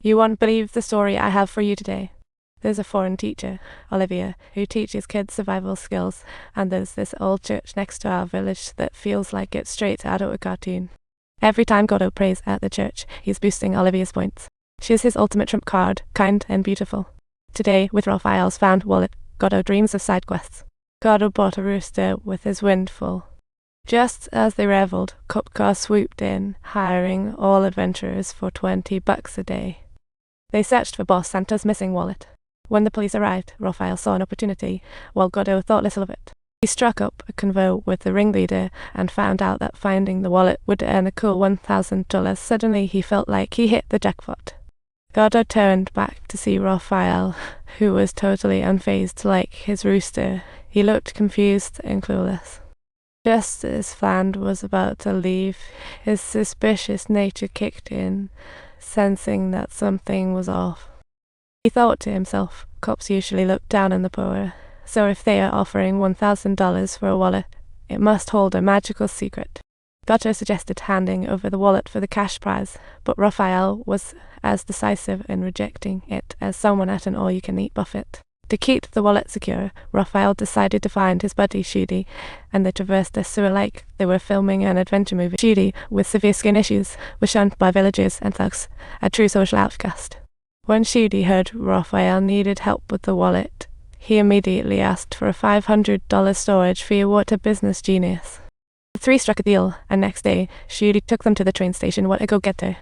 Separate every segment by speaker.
Speaker 1: You won't believe the story I have for you today. There's a foreign teacher, Olivia, who teaches kids survival skills, and there's this old church next to our village that feels like it's straight out of a cartoon. Every time Godot prays at the church, he's boosting Olivia's points. She's his ultimate trump card, kind and beautiful. Today, with Raphael's found wallet, Godot dreams of side quests. Godot bought a rooster with his wind full. Just as they revelled, cop cars swooped in, hiring all adventurers for $20 a day. They searched for Boss Santa's missing wallet. When the police arrived, Raphael saw an opportunity, while Godot thought little of it. He struck up a convo with the ringleader and found out that finding the wallet would earn a cool $1,000. Suddenly he felt like he hit the jackpot. Godot turned back to see Raphael, who was totally unfazed like his rooster. He looked confused and clueless. Just as Fland was about to leave, his suspicious nature kicked in, sensing that something was off. He thought to himself, cops usually look down on the poor, so if they are offering $1,000 for a wallet, it must hold a magical secret. Godot suggested handing over the wallet for the cash prize, but Raphael was as decisive in rejecting it as someone at an all-you-can-eat buffet. To keep the wallet secure, Raphael decided to find his buddy Shudi, and they traversed a sewer like they were filming an adventure movie. Shudi, with severe skin issues, was shunned by villagers and thugs, a true social outcast. When Shudi heard Raphael needed help with the wallet, he immediately asked for a $500 storage fee. What a business genius. The three struck a deal, and next day, Shudi took them to the train station. What a go-getter.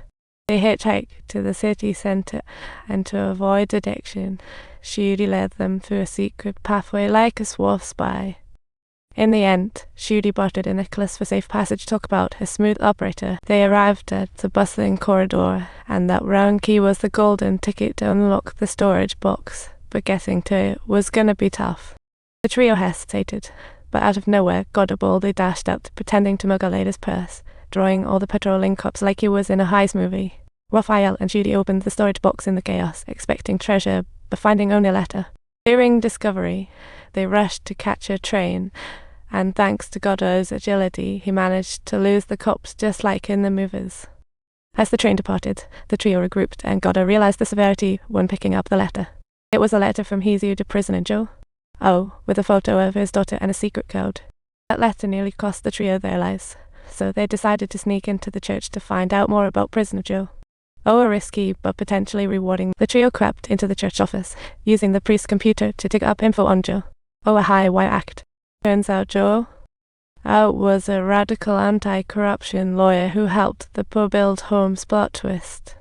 Speaker 1: They hitchhiked to the city centre, and to avoid detection, Shudi led them through a secret pathway like a swarf spy. In the end, Shudi bartered a necklace for safe passage. Talk about a smooth operator. They arrived at the bustling corridor, and that round key was the golden ticket to unlock the storage box, but getting to it was gonna be tough. The trio hesitated, but out of nowhere, Godot boldly dashed out, pretending to mug a lady's purse, drawing all the patrolling cops like he was in a heist movie. Raphael and Shudi opened the storage box in the chaos, expecting treasure, but finding only a letter. Fearing discovery, they rushed to catch a train, and thanks to Godot's agility, he managed to lose the cops just like in the movies. As the train departed, the trio regrouped, and Godot realized the severity when picking up the letter. It was a letter from Hesiu to prisoner Joe. Oh, with a photo of his daughter and a secret code. That letter nearly cost the trio their lives, so they decided to sneak into the church to find out more about prisoner Joe. Oh, a risky but potentially rewarding. The trio crept into the church office, using the priest's computer to dig up info on Joe. Oh, a high-wire act. Turns out Joe was a radical anti-corruption lawyer who helped the poor build homes. Plot twist.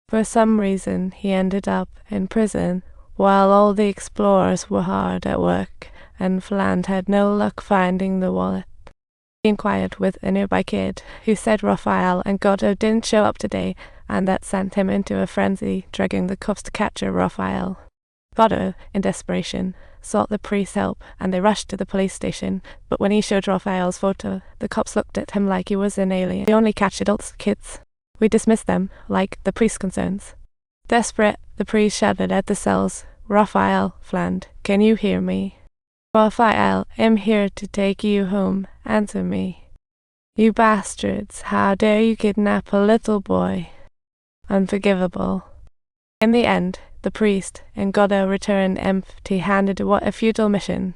Speaker 1: For some reason, he ended up in prison, while all the explorers were hard at work, and Fland had no luck finding the wallet. He inquired with a nearby kid, who said Raphael and Godot didn't show up today, and that sent him into a frenzy, dragging the cops to capture Raphael. Godot, in desperation, sought the priest's help, and they rushed to the police station, but when he showed Raphael's photo, the cops looked at him like he was an alien. They only catch adults, kids. We dismissed them, like the priest's concerns. Desperate, the priest shouted at the cells, Raphael, Fland, can you hear me? Raphael, I'm here to take you home. Answer me. You bastards, how dare you kidnap a little boy? Unforgivable. In the end, the priest and Godot returned empty-handed. What a futile mission.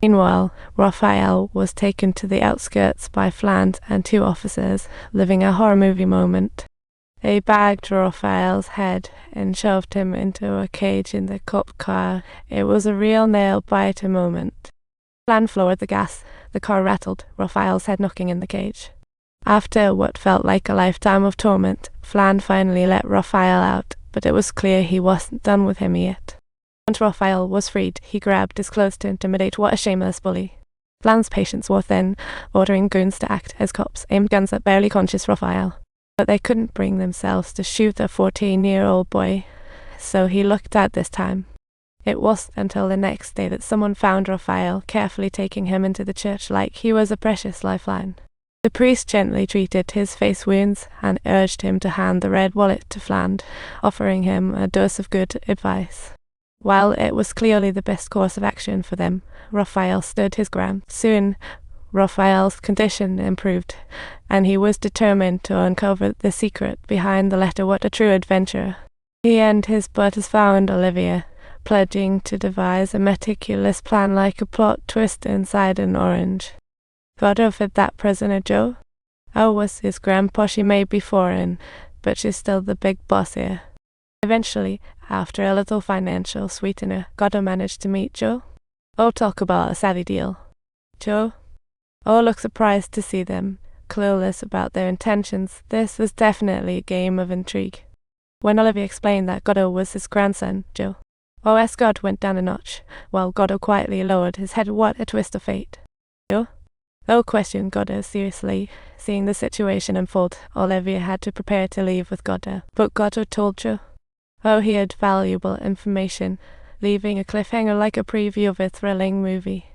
Speaker 1: Meanwhile, Raphael was taken to the outskirts by Fland and two officers, living a horror movie moment. They bagged Raphael's head and shoved him into a cage in the cop car. It was a real nail-biter moment. Fland floored the gas. The car rattled, Raphael's head knocking in the cage. After what felt like a lifetime of torment, Fland finally let Raphael out, but it was clear he wasn't done with him yet. Once Raphael was freed, he grabbed his clothes to intimidate. What a shameless bully. Fland's patience wore thin, ordering goons to act as cops aimed guns at barely conscious Raphael. But they couldn't bring themselves to shoot a 14-year-old boy, so he looked out this time. It wasn't until the next day that someone found Raphael, carefully taking him into the church like he was a precious lifeline. The priest gently treated his face wounds and urged him to hand the red wallet to Fland, offering him a dose of good advice. While it was clearly the best course of action for them, Raphael stood his ground. Soon, Raphael's condition improved, and he was determined to uncover the secret behind the letter. What a true adventurer. He and his butters found Olivia, pledging to devise a meticulous plan like a plot twist inside an orange. Goddo fit that prisoner Joe? Oh, was his grandpa she may be foreign, but she's still the big boss here. Eventually, after a little financial sweetener, Goddo managed to meet Joe. Oh, talk about a savvy deal. Joe? Oh, looked surprised to see them, clueless about their intentions. This was definitely a game of intrigue. When Olivia explained that Goddo was his grandson, Joe, Scott went down a notch, while Goddo quietly lowered his head. What a twist of fate. Joe? Oh, questioned Goddo seriously. Seeing the situation unfold, Olivia had to prepare to leave with Goddo. But Goddo told Joe. Oh, he had valuable information, leaving a cliffhanger like a preview of a thrilling movie.